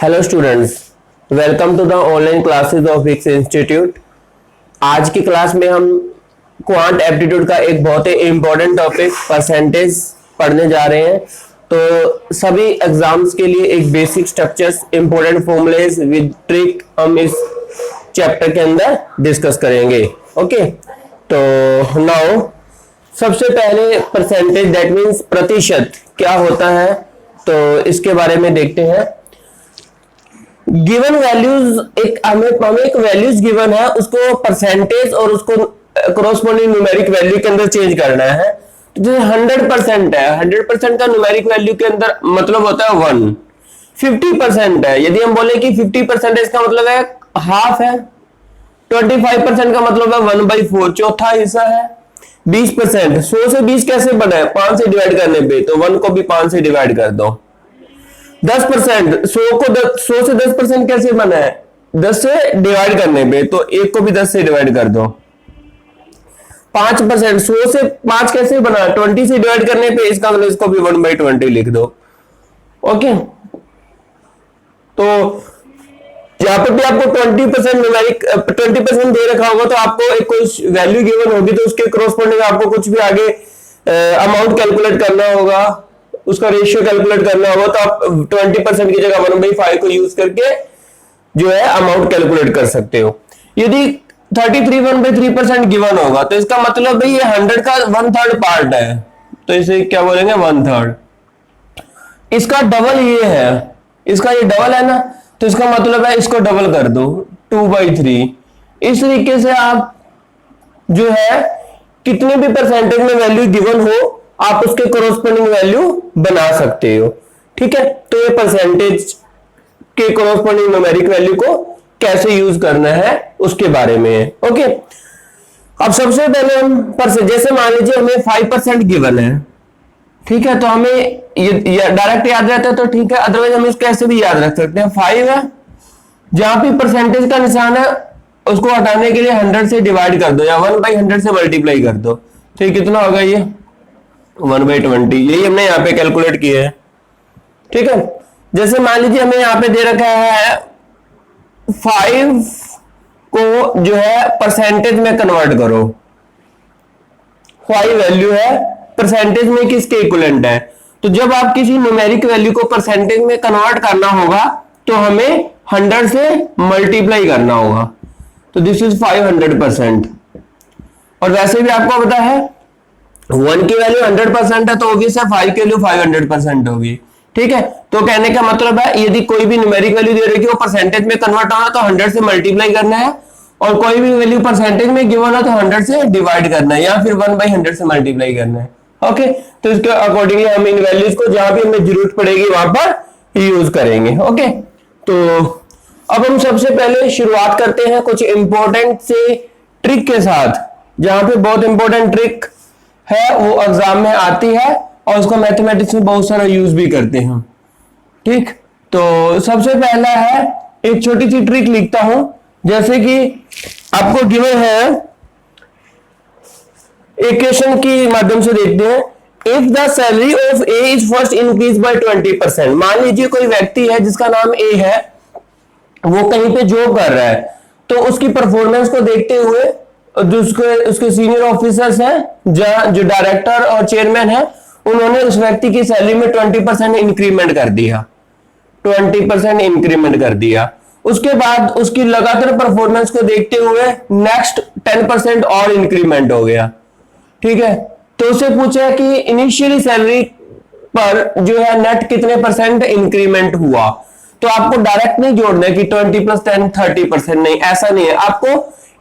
Hello students, welcome to the online classes of Vicks institute. आज की class में हम क्वांट एप्टीट्यूड का एक बहुत ही इंपॉर्टेंट टॉपिक परसेंटेज पढ़ने जा रहे हैं। तो सभी एग्जाम्स के लिए एक basic structures, important formulas with trick हम इस चैप्टर के अंदर डिस्कस करेंगे। ओके, तो नाउ सबसे पहले परसेंटेज दैट मीन्स प्रतिशत क्या होता है, तो इसके बारे में देखते हैं। गिवन वैल्यूज, हमें एक वैल्यूज गिवन है, उसको परसेंटेज और उसको कॉरस्पॉन्डिंग न्यूमेरिक वैल्यू के अंदर चेंज करना है। तो जैसे 100% है, 100% का न्यूमेरिक वैल्यू के अंदर मतलब होता है 1। 50% है, यदि हम बोले कि 50% इसका मतलब है हाफ है। 25% का मतलब है 1/4, चौथा हिस्सा है। 20%, 100 से 20 कैसे बना है? 5 से डिवाइड करने पे, तो 1 को भी 5 से डिवाइड कर दो। 10%, 100 से 10% कैसे बना है? 10 से डिवाइड करने पे, तो 1 को भी 10 से डिवाइड कर दो। 5%, 100 से 5 कैसे बना? 20 से डिवाइड करने पे, इसका मतलब इसको भी 1/20 लिख दो। ओके, तो यहां पर भी आपको 20% न्यूमेरिक 20% दे रखा होगा, तो आपको एक कोई वैल्यू गिवन होगी, तो उसके कॉरस्पॉन्डिंग आपको कुछ भी आगे अमाउंट कैलकुलेट करना होगा, उसका रेशियो कैलकुलेट करना होगा, तो आप 20% की जगह 1/5 को यूज करके जो है अमाउंट कैलकुलेट कर सकते हो। यदि 33 1/3% गिवन होगा, तो इसका मतलब भाई ये 100 का 1/3 पार्ट है, तो इसे क्या बोलेंगे? 1/3। इसका डबल ये है, इसका ये डबल है ना, तो इसका मतलब है इसको डबल कर दो, 2/3। इस तरीके से आप जो है कितने भी परसेंटेज में वैल्यू गिवन हो, आप उसके कॉरस्पॉन्डिंग वैल्यू बना सकते हो। ठीक है, तो ये परसेंटेज के कॉरस्पॉन्डिंग न्यूमेरिक वैल्यू को कैसे यूज करना है उसके बारे में है। ओके, अब सबसे पहले हम जैसे मान लीजिए हमें 5% गिवन है, ठीक है, तो हमें ये डायरेक्ट याद रहता है तो ठीक है, अदरवाइज हम इसको ऐसे भी याद रख सकते हैं। 5 है, जहां भी परसेंटेज का निशान है उसको हटाने के लिए 100 से डिवाइड कर दो या 1/100 से मल्टीप्लाई कर दो। तो ये कितना होगा? ये 1/20। यही हमने यहाँ पे कैलकुलेट किया है। ठीक है, जैसे मान लीजिए हमें यहाँ पे दे रखा है 5 को जो है परसेंटेज में कन्वर्ट करो। 5 वैल्यू है, परसेंटेज में किसके इक्विवेलेंट है? तो जब आप किसी न्यूमेरिक वैल्यू को परसेंटेज में कन्वर्ट करना होगा, तो हमें 100 से मल्टीप्लाई करना होगा। तो दिस इज 500%। और वैसे भी आपको पता है 1 की वैल्यू 100% है, तो ऑब्वियस है 5 की वैल्यू 500% होगी। ठीक है, तो कहने का मतलब है यदि कोई भी न्यूमेरिक वैल्यू दे रखी हो, परसेंटेज में कन्वर्ट होना, तो 100 से मल्टीप्लाई करना है, और कोई भी वैल्यू परसेंटेज में गिवन है तो 100 से डिवाइड करना है, या फिर 1/100 से मल्टीप्लाई करना है। ओके, तो इसके अकॉर्डिंगली हम इन वैल्यूज को जहां भी हमें जरूरत पड़ेगी वहां पर यूज करेंगे। ओके, तो अब हम सबसे पहले शुरुआत करते हैं कुछ इंपॉर्टेंट से ट्रिक के साथ, जहां पे बहुत इंपॉर्टेंट ट्रिक है, वो एग्जाम में आती है और उसको मैथमेटिक्स में बहुत सारा यूज भी करते हैं। ठीक, तो सबसे पहला है, एक छोटी सी ट्रिक लिखता हूं, जैसे कि आपको गिवन है, इक्वेशन के माध्यम से देखते हैं। If the salary of A is first increase by 20%। मान लीजिए कोई व्यक्ति है जिसका नाम ए है, वो कहीं पे जॉब कर रहा है, तो उसकी परफॉर्मेंस को देखते हुए जो उसके सीनियर ऑफिसर्स हैं, जो डायरेक्टर और चेयरमैन है, उन्होंने उस व्यक्ति की सैलरी में 20% इंक्रीमेंट कर दिया। 20% इंक्रीमेंट कर दिया। उसके बाद उसकी लगातार परफॉर्मेंस को देखते हुए नेक्स्ट 10% और इंक्रीमेंट हो गया। ठीक है, तो उससे पूछा कि इनिशियली सैलरी पर जो है नेट कितने परसेंट इंक्रीमेंट हुआ। तो आपको डायरेक्ट नहीं जोड़ना है कि 20 + 10 30%, नहीं, ऐसा नहीं है। आपको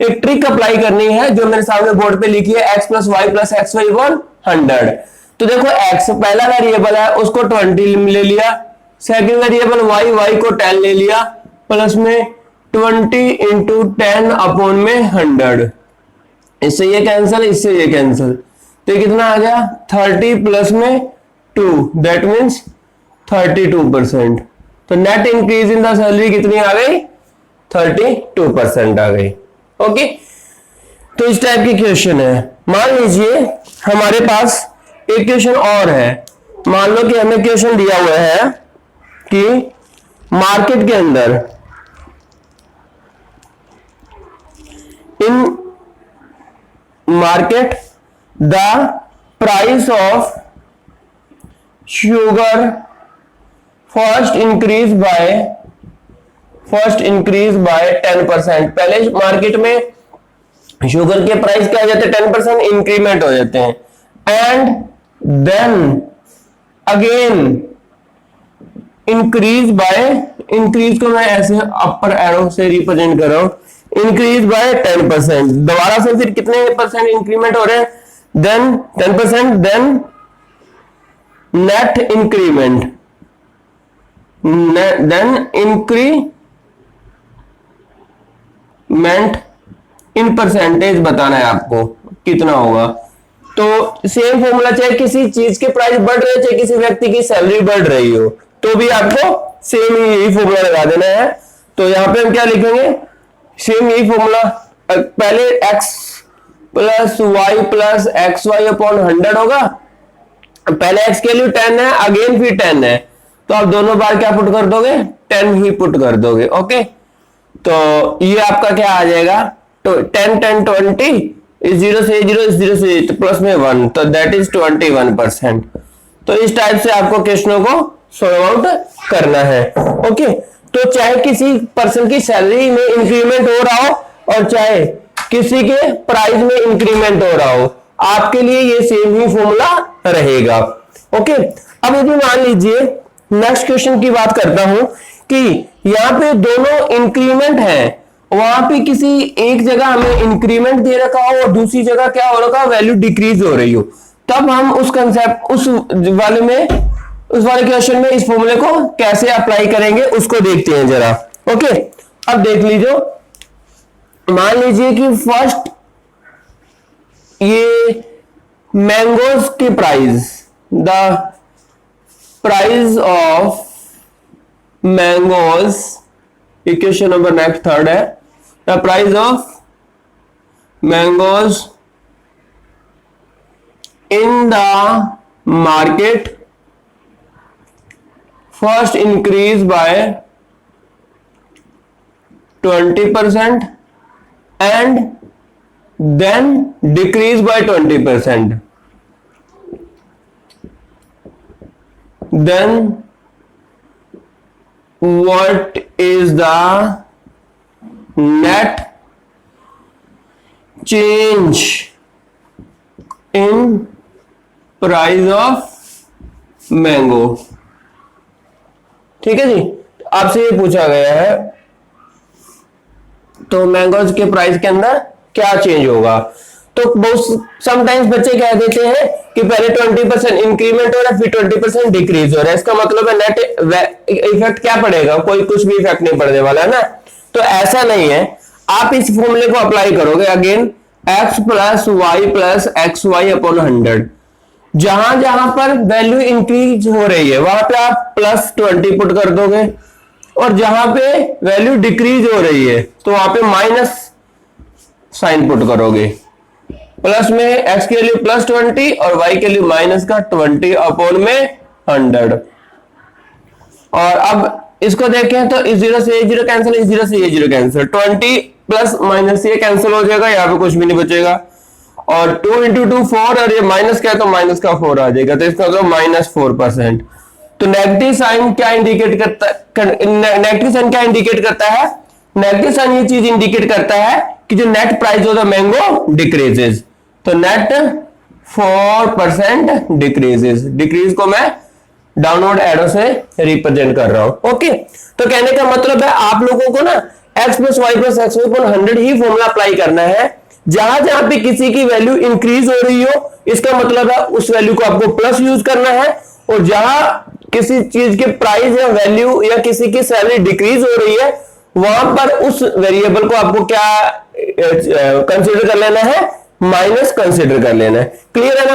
एक ट्रिक अप्लाई करनी है जो मेरे सामने बोर्ड पे लिखी है, x + y + xy 100। तो देखो x पहला वेरिएबल है, उसको 20 ले लिया, सेकंड वेरिएबल y को 10 ले लिया, प्लस में 20 × 10/100। इससे ये कैंसिल, इससे ये कैंसिल, तो ये कितना आ गया? 30 प्लस में 2, दैट मीन्स 32%। तो net increase in the salary कितनी आ गई? 32% आ गई। ओके, तो इस टाइप की क्वेश्चन है। मान लीजिए हमारे पास एक क्वेश्चन और है। मान लो कि हमें क्वेश्चन दिया हुआ है कि मार्केट के अंदर, इन market the price of sugar first increase bye 10%। पहले मार्केट में शुगर के प्राइस क्या हो जाते हैं, 10% इंक्रीमेंट हो जाते हैं, एंड देन अगेन इंक्रीज को मैं ऐसे अपर एरो से रिप्रेजेंट कर रहा हूं, इंक्रीज बाय 10%, दोबारा से फिर कितने परसेंट इंक्रीमेंट हो रहे हैं, then 10%, then net increment, then increment in percentage बताना है आपको कितना होगा। तो सेम फॉर्मूला, चाहे किसी चीज के प्राइस बढ़ रहे हो, चाहे किसी व्यक्ति की सैलरी बढ़ रही हो, तो भी आपको सेम यही फॉर्मूला लगा देना है। तो यहां पे हम क्या लिखेंगे, सेम यही फॉर्मूला, पहले x plus Y plus X Y upon 100 होगा, पहले x के लिए 10 है, अगेन फिर 10 है, तो आप दोनों बार क्या पुट कर दोगे, 10 ही पुट कर दोगे। ओके, तो ये आपका क्या आ जाएगा, तो 10 10 20, इस 0 से 0, इस 0 से तो प्लस में 1, तो दैट इज 21%। तो इस टाइप से आपको क्वेश्चनों को सॉल्व आउट करना है। ओके, तो चाहे किसी पर्सन की सैलरी में इंक्रीमेंट हो रहा हो और चाहे किसी के प्राइस में इंक्रीमेंट हो रहा हो, आपके लिए ये सेम ही फॉर्मूला रहेगा। ओके, अब यदि मान लीजिए नेक्स्ट क्वेश्चन की बात करता हूं कि यहां पे दोनों इंक्रीमेंट है, वहां पे किसी एक जगह हमें इंक्रीमेंट दे रखा हो और दूसरी जगह क्या हो रखा, वैल्यू डिक्रीज हो रही हो, तब हम उस कंसेप्ट उस वाले क्वेश्चन में इस फॉर्मूले को कैसे अप्लाई करेंगे उसको देखते हैं जरा। ओके, अब देख लीजिए, मान लीजिए कि फर्स्ट ये मैंगोज के price, the price of mangoes, equation number next third है, the price of mangoes in the market first increase by 20% and then decrease by 20%. Then what is the net change in price of mango? ठीक है जी, आपसे ये पूछा गया है, तो mangoes के प्राइस के अंदर क्या चेंज होगा। तो बहुत समटाइम्स बच्चे कह देते हैं कि पहले 20% इंक्रीमेंट हो रहा है, फिर 20% डिक्रीज हो रहा है, इसका मतलब है नेट इफेक्ट क्या पड़ेगा, कोई कुछ भी इफेक्ट नहीं पड़ने वाला है ना। तो ऐसा नहीं है, आप इस फॉर्मूले को अप्लाई करोगे, again x plus Y upon 100, जहां जहां पर वैल्यू इंक्रीज हो रही है वहां पे आप प्लस 20 पुट कर दोगे, और जहां पे वैल्यू डिक्रीज हो रही है तो वहां पे माइनस साइन पुट करोगे, प्लस में x के लिए प्लस 20 और y के लिए माइनस का 20 अपॉन में 100। और अब इसको देखें तो इस 0 से ये 0 कैंसिल, इस 0 से ये 0 कैंसिल, 20 प्लस माइनस ये कैंसिल हो जाएगा, यहाँ पे कुछ भी नहीं बचेगा, और 2 इंटू 2 4, और ये माइनस क्या है तो माइनस का 4 आ जाएगा, तो इसका मतलब -4%। तो नेगेटिव साइन क्या इंडिकेट करता है, नेगेटिव साइन क्या इंडिकेट करता है, नेगेटिव साइन ये चीज इंडिकेट करता है कि जो net price of the mango decreases, तो नेट 4% डिक्रीजेस, डिक्रीज को मैं डाउनवर्ड एरो से रिप्रेजेंट कर रहा हूं। ओके, तो कहने का मतलब है आप लोगों को ना x plus Y plus X Y upon 100 ही फॉर्मूला अप्लाई करना है, जहां जहां पे किसी की वैल्यू इंक्रीज हो रही हो इसका मतलब है उस वैल्यू को आपको प्लस यूज करना है, और जहां किसी चीज के प्राइस या वैल्यू या किसी की सैलरी डिक्रीज हो रही है वहां पर उस वेरिएबल को आपको क्या कंसीडर कर लेना है, माइनस कंसीडर कर लेना है। क्लियर है ना।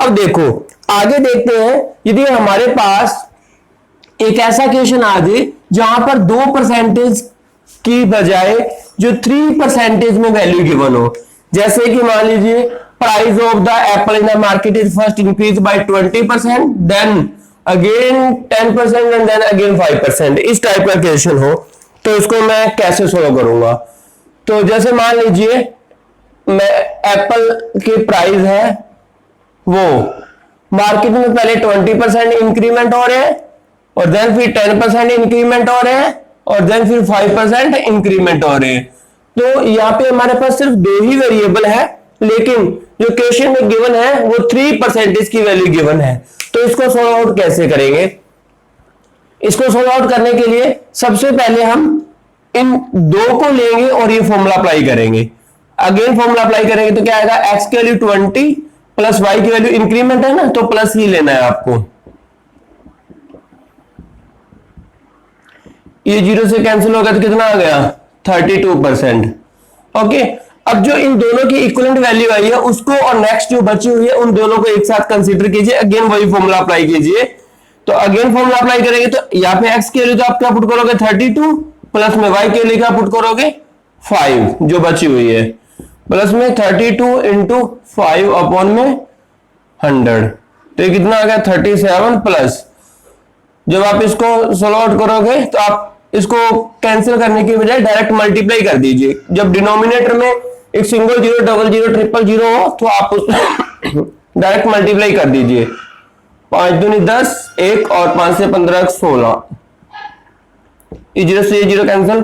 अब देखो आगे देखते हैं, यदि हमारे पास एक ऐसा क्वेश्चन आ जाए जहां पर 2% की बजाय जो 3% में वैल्यू गिवन हो, जैसे कि मान लीजिए price of the apple in the market is first increase by 20%, then again 10% and then again 5%, इस टाइप का क्वेश्चन हो तो इसको मैं कैसे सोल्व करूंगा। तो जैसे मान लीजिए मैं एप्पल की प्राइस है वो मार्केट में पहले 20% इंक्रीमेंट हो रहे हैं और देन फिर 10% इंक्रीमेंट हो रहे हैं और देन फिर 5% इंक्रीमेंट हो रहे हैं। तो यहां पे हमारे पास सिर्फ दो ही वेरिएबल है, लेकिन जो क्वेश्चन में गिवन है वो 3% की वैल्यू गिवन है। तो इसको सॉल्व आउट कैसे करेंगे? इसको सॉल्व आउट करने के लिए सबसे पहले हम इन दो को लेंगे और ये फॉर्मूला अप्लाई करेंगे। अगेन फॉर्मूला अप्लाई करेंगे तो क्या आएगा, एक्स की वैल्यू 20 प्लस वाई की वैल्यू इंक्रीमेंट है ना, तो प्लस ही लेना है आपको। ये 0 से कैंसिल होगा तो कितना आ गया, 32%। ओके, अब जो इन दोनों की इक्विवेलेंट वैल्यू आई है उसको और नेक्स्ट जो बची हुई है उन दोनों को एक साथ कंसीडर कीजिए, अगेन वही फॉर्मूला अप्लाई कीजिए। तो अगेन फॉर्मूला अप्लाई करेंगे तो यहाँ पे एक्स की वैल्यू तो आप क्या पुट करोगे 32, प्लस में वाई के लिए क्या पुट करोगे 5 जो बची हुई है, प्लस में 32 इंटू 5 अपॉन में 100, तो ये कितना आ गया 37 प्लस। जब आप इसको सोल्व आउट करोगे तो आप इसको कैंसिल करने की बजाय डायरेक्ट मल्टीप्लाई कर दीजिए। जब डिनोमिनेटर में एक single zero, double zero, triple zero हो तो आप उसको डायरेक्ट मल्टीप्लाई कर दीजिए। 5 दूनी 10, 1 और 5 से 15 16, जीरो से zero cancel,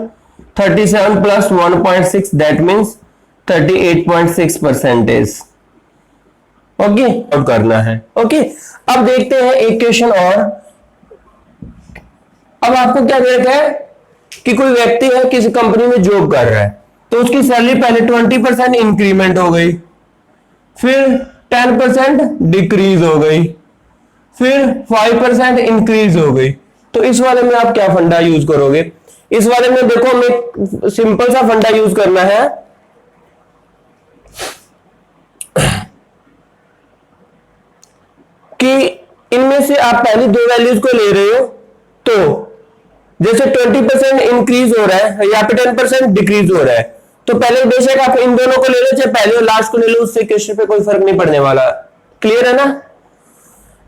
37 plus 1.6 that means 38.6%। Okay, अब करना है। ओके, अब देखते हैं एक क्वेश्चन और। अब आपको क्या दे रखा है कि कोई व्यक्ति है किसी कंपनी में जॉब कर रहा है, तो उसकी सैलरी पहले 20% इंक्रीमेंट हो गई, फिर 10% डिक्रीज हो गई, फिर 5% इंक्रीज हो गई। तो इस वाले में आप क्या फंडा यूज करोगे? इस वाले में देखो हमें सिंपल सा फंडा यूज करना है कि इनमें से आप पहली दो वैल्यूज को ले रहे हो, तो जैसे 20% इंक्रीज हो रहा है, यहाँ पे 10% डिक्रीज हो रहा है, तो पहले बेशक आप इन दोनों को ले लो, चाहे पहले और लास्ट को ले लो, उससे क्वेश्चन पे कोई फर्क नहीं पड़ने वाला। क्लियर है ना?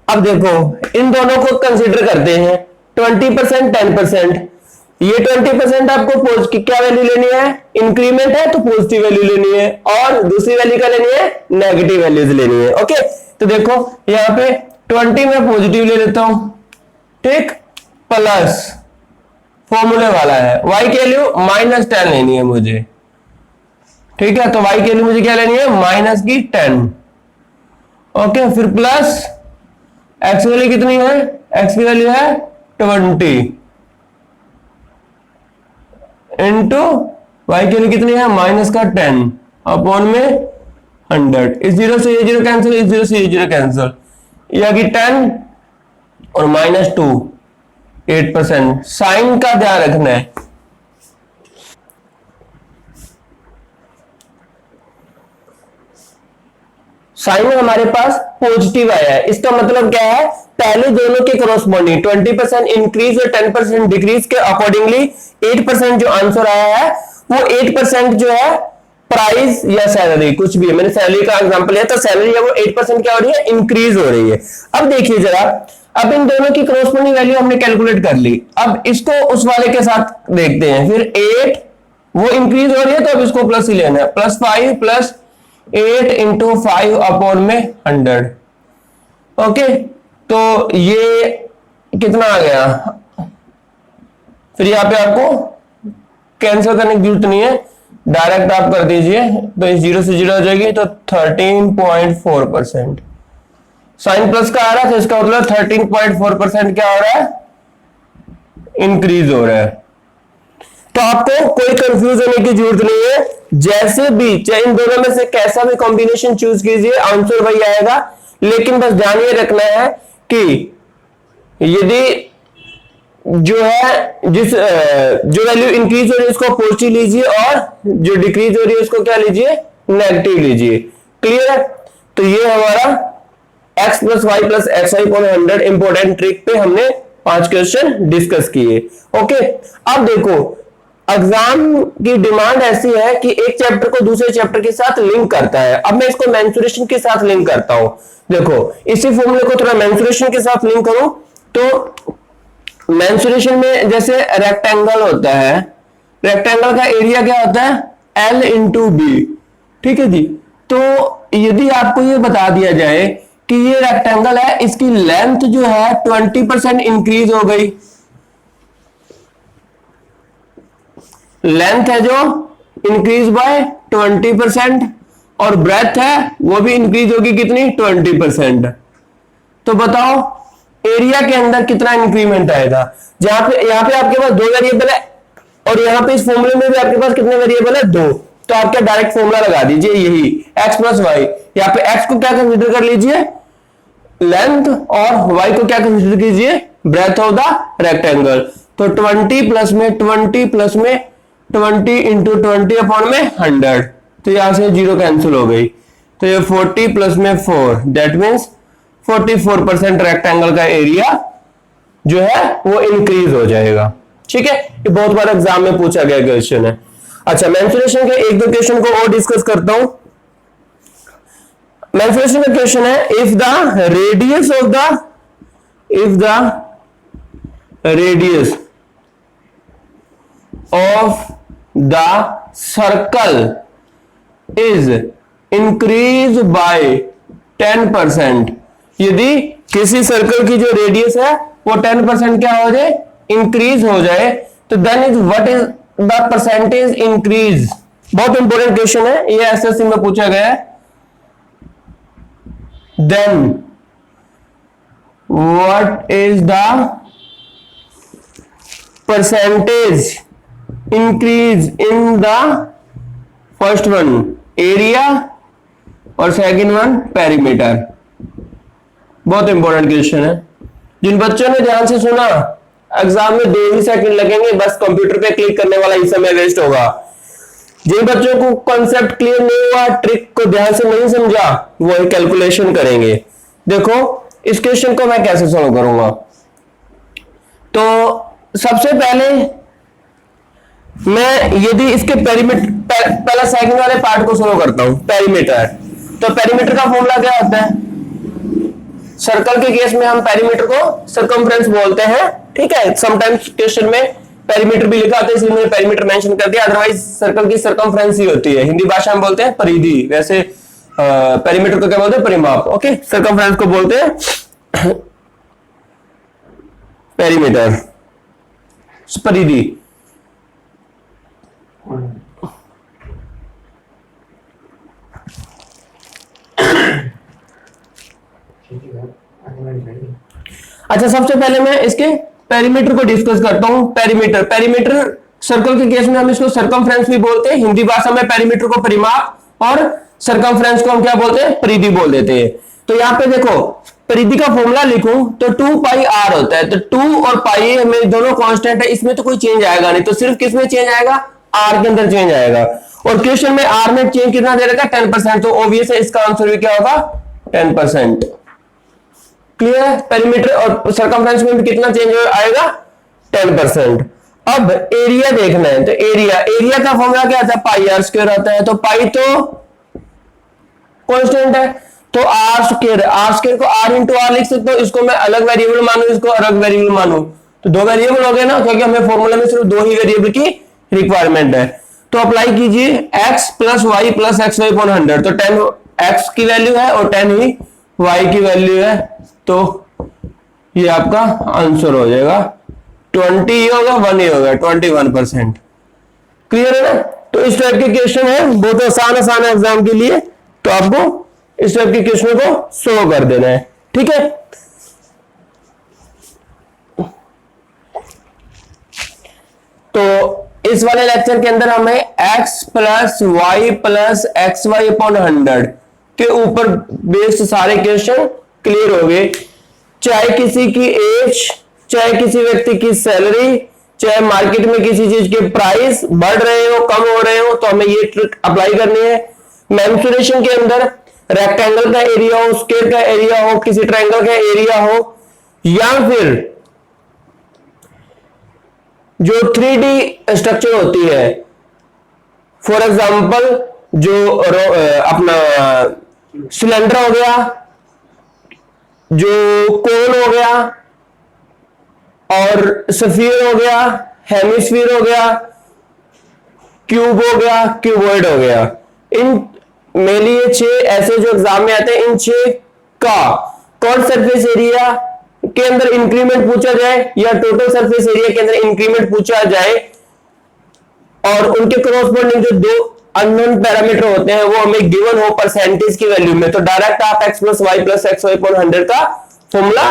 अब देखो इन दोनों को कंसीडर करते हैं, 20% 10%। ये 20% आपको क्या वैल्यू लेनी है, इंक्रीमेंट है तो पॉजिटिव वैल्यू लेनी है, और दूसरी वैल्यू क्या लेनी है, नेगेटिव वैल्यूज लेनी है। ओके, तो देखो यहाँ पे 20 में पॉजिटिव ले लेता हूं, ठीक, प्लस फॉर्मूले वाला है y की वैल्यू -10 लेनी है मुझे, ठीक है, तो y की वैल्यू मुझे क्या लेनी है, माइनस की 10। ओके, फिर प्लस x की वैल्यू कितनी है, x की वैल्यू है 20 इंटू y की वैल्यू कितनी है, माइनस का 10 अपॉन में 100। इस जीरो से ये जीरो कैंसिल, इस जीरो से ये जीरो कैंसिल, यह की 10 और -2 8%। साइन का ध्यान रखना है, साइन हमारे पास पॉजिटिव आया है, इसका मतलब क्या है, पहले दोनों के कॉरस्पॉन्डिंग 20% इंक्रीज और 10% डिक्रीज के अकॉर्डिंगली 8% जो आंसर आया है वो 8% जो है प्राइस या सैलरी कुछ भी है, मैंने सैलरी का एग्जांपल लिया, तो सैलरी है वो 8% क्या हो रही है, इंक्रीज हो रही है। अब देखिए जरा, अब इन दोनों की कॉरस्पॉन्डिंग वैल्यू हमने कैलकुलेट कर ली, अब इसको उस वाले के साथ देखते हैं। फिर 8 वो इंक्रीज हो रही है तो अब इसको प्लस ही लेना है, +5 प्लस 8 इंटू 5 अपॉन में 100। ओके, तो ये कितना आ गया, फिर यहां पे आपको कैंसिल करने की जरूरत नहीं है, डायरेक्ट आप कर दीजिए, तो इस 0 से 0 हो जाएगी, तो 13.4%। साइन प्लस का आ रहा है तो इसका मतलब 13.4% क्या हो रहा है, इंक्रीज हो रहा है। तो आपको कोई कंफ्यूज होने की जरूरत नहीं है, जैसे भी चाहे इन दोनों में से कैसा भी कॉम्बिनेशन चूज कीजिए आंसर वही आएगा। लेकिन बस ध्यान ये रखना है कि यदि जो है जो वैल्यू इंक्रीज हो रही है उसको पॉजिटिव लीजिए और जो डिक्रीज हो रही है उसको क्या लीजिए, नेगेटिव लीजिए। क्लियर है? तो ये हमारा x plus Y plus X Y upon 100 important trick पे हमने 5 क्वेश्चन डिस्कस किए। ओके, अब देखो एग्जाम की डिमांड ऐसी है कि एक चैप्टर को दूसरे चैप्टर के साथ लिंक करता है। अब मैं इसको मेंसुरेशन के साथ लिंक करता हूं। देखो इसी फॉर्मूले को थोड़ा मेंसुरेशन के साथ लिंक करूं तो मेंसुरेशन में जैसे रेक्टेंगल होता है, रेक्टेंगल का एरिया क्या होता है L इंटू बी, ठीक है जी। तो यदि आपको ये बता दिया जाए कि ये रेक्टेंगल है, इसकी लेंथ जो है 20% इंक्रीज हो गई, लेंथ है जो इंक्रीज बाय 20%, और ब्रेथ है वो भी इंक्रीज होगी कितनी 20%। तो बताओ एरिया के अंदर कितना इंक्रीमेंट आएगा। जहां पे यहां पे आपके पास दो वेरिएबल है और यहां पे इस फॉर्मूले में भी आपके पास कितने वेरिएबल है, दो। तो आप क्या डायरेक्ट फॉर्मूला लगा दीजिए, यही x प्लस वाई। यहाँ पे x को क्या कंसीडर कर लीजिए लेंथ, और y को क्या कंसीडर कीजिए ब्रेथ ऑफ द रेक्टेंगल। तो 20 प्लस में 20 प्लस में 20 इंटू 20 अपॉन में 100, तो यहां से जीरो कैंसिल हो गई। तो ये 40 प्लस में 4, दैट मीन्स 44% रेक्टेंगल का एरिया जो है वो इंक्रीज हो जाएगा। ठीक है, ये बहुत बार एग्जाम में पूछा गया क्वेश्चन है। अच्छा, मेंसुरेशन के एक दो क्वेश्चन को और डिस्कस करता हूं। मेंसुरेशन का क्वेश्चन है if the radius of the circle is increase by 10%, यदि किसी सर्कल की जो रेडियस है वो 10% क्या हो जाए इंक्रीज हो जाए, तो then is what is the percentage increase. बहुत इंपॉर्टेंट क्वेश्चन है, ये एसएससी में पूछा गया है। Then what is the percentage increase in the first one area और सेकंड वन पेरीमीटर। बहुत इंपॉर्टेंट क्वेश्चन है। जिन बच्चों ने ध्यान से सुना एग्जाम में 2 ही सेकंड लगेंगे, बस कंप्यूटर पे क्लिक करने वाला ही समय वेस्ट होगा। जिन बच्चों को कॉन्सेप्ट क्लियर नहीं हुआ, ट्रिक को ध्यान से नहीं समझा, वो कैलकुलेशन करेंगे। देखो इस क्वेश्चन को मैं कैसे सॉल्व करूंगा। तो सबसे पहले मैं यदि इसके पेरीमीटर पहला सेकंड वाले पार्ट को सॉल्व करता हूं, पेरीमीटर। तो पेरीमीटर का फॉर्मूला क्या होता है, सर्कल के केस में हम पेरीमीटर को सर्कमफ्रेंस बोलते हैं। ठीक है, समटाइम्स क्वेश्चन में पेरीमीटर भी लिखा होता है, इसलिए मैंने पेरीमीटर मेंशन कर दिया, अदरवाइज सर्कल की सर्कमफ्रेंस ही होती है। हिंदी भाषा में बोलते हैं परिधि, वैसे पेरीमीटर को क्या बोलते हैं परिमाप। ओके, सर्कमफ्रेंस को बोलते हैं पेरीमीटर, परिधि। अच्छा, सबसे पहले मैं इसके पेरीमीटर को डिस्कस करता हूं। पेरीमीटर सर्कल के केस में हम इसको सर्कमफ्रेंस भी बोलते हैं, हिंदी भाषा में पेरीमीटर को परिमाप और सर्कमफ्रेंस को हम क्या बोलते हैं परिधि बोल देते हैं। तो यहां पे देखो परिधि का फॉर्मूला लिखूं तो 2 पाई r होता है। तो 2 और पाई हमें दोनों कांस्टेंट है, इसमें तो कोई चेंज आएगा नहीं, तो सिर्फ किसमें चेंज आएगा r के अंदर चेंज आएगा। और क्वेश्चन में r में चेंज कितना दे रखा है 10%, तो ऑब्वियस है इसका आंसर भी क्या होगा 10%। क्लियर है, पेरीमीटर और सर्कमफ्रेंस में भी कितना चेंज आएगा 10%। अब एरिया देखना है, तो एरिया का फॉर्मूला क्या आता है पाई r स्क्वायर आता है। तो पाई तो कांस्टेंट है, तो आर स्क्वायर को r इंटू आर लिख सकते हो। इसको मैं अलग वेरिएबल मानू, इसको अलग वेरिएबल मानू, तो दो वेरिएबल हो गए ना, क्योंकि हमें फॉर्मूला में सिर्फ 2 ही वेरिएबल की रिक्वायरमेंट है। तो अप्लाई कीजिए x plus Y plus X Y upon 100, तो 10 x की वैल्यू है और 10 ही y की वैल्यू है, तो ये आपका आंसर हो जाएगा 20 ही होगा, 1 ही होगा, 21%। क्लियर है ना। तो इस टाइप के क्वेश्चन है, बहुत आसान है एग्जाम के लिए, तो आपको इस टाइप के क्वेश्चन को सोल्व कर देना है। ठीक है, तो इस वाले लेक्चर के अंदर हमें x plus Y plus X Y upon 100 के ऊपर बेस्ड सारे क्वेश्चन क्लियर हो गए। चाहे किसी की एज, चाहे किसी व्यक्ति की सैलरी, चाहे मार्केट में किसी चीज के प्राइस बढ़ रहे हो कम हो रहे हो, तो हमें ये ट्रिक अप्लाई करनी है। मेंसुरेशन के अंदर रेक्टेंगल का एरिया हो, स्क्वायर का एरिया हो, किसी ट्रायंगल का एरिया हो, या फिर जो 3D स्ट्रक्चर होती है, फॉर एग्जांपल जो अपना सिलेंडर हो गया, जो कोन हो गया, और सफीर हो गया, हेमिस्फीयर हो गया, क्यूब हो गया, क्यूबॉइड हो गया। इन मेनली ये 6 ऐसे जो एग्जाम में आते हैं, इन 6 का कौन सरफेस एरिया के अंदर इंक्रीमेंट पूछा जाए या टोटल सरफेस एरिया के अंदर इंक्रीमेंट पूछा जाए, और उनके करॉस्पोंडिंग जो 2 अननोन पैरामीटर होते हैं वो हमें गिवन हो परसेंटेज की वैल्यू में, तो डायरेक्ट आप x plus Y plus X Y upon 100 का फॉर्मूला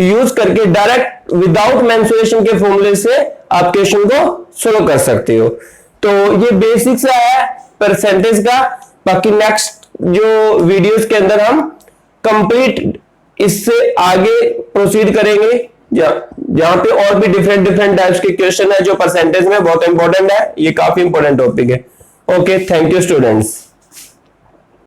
यूज करके डायरेक्ट विदाउट मेंसुरेशन के फॉर्मूले से आप क्वेश्चन को सोल्व कर सकते हो। तो ये बेसिक्स है परसेंटेज का। बाकी नेक्स्ट जो वीडियोस के अंदर हम कंप्लीट इससे आगे प्रोसीड करेंगे, जहां पे और भी डिफरेंट टाइप्स के क्वेश्चन है जो परसेंटेज में बहुत इंपॉर्टेंट है। ये काफी इंपॉर्टेंट टॉपिक है। Okay, thank you students.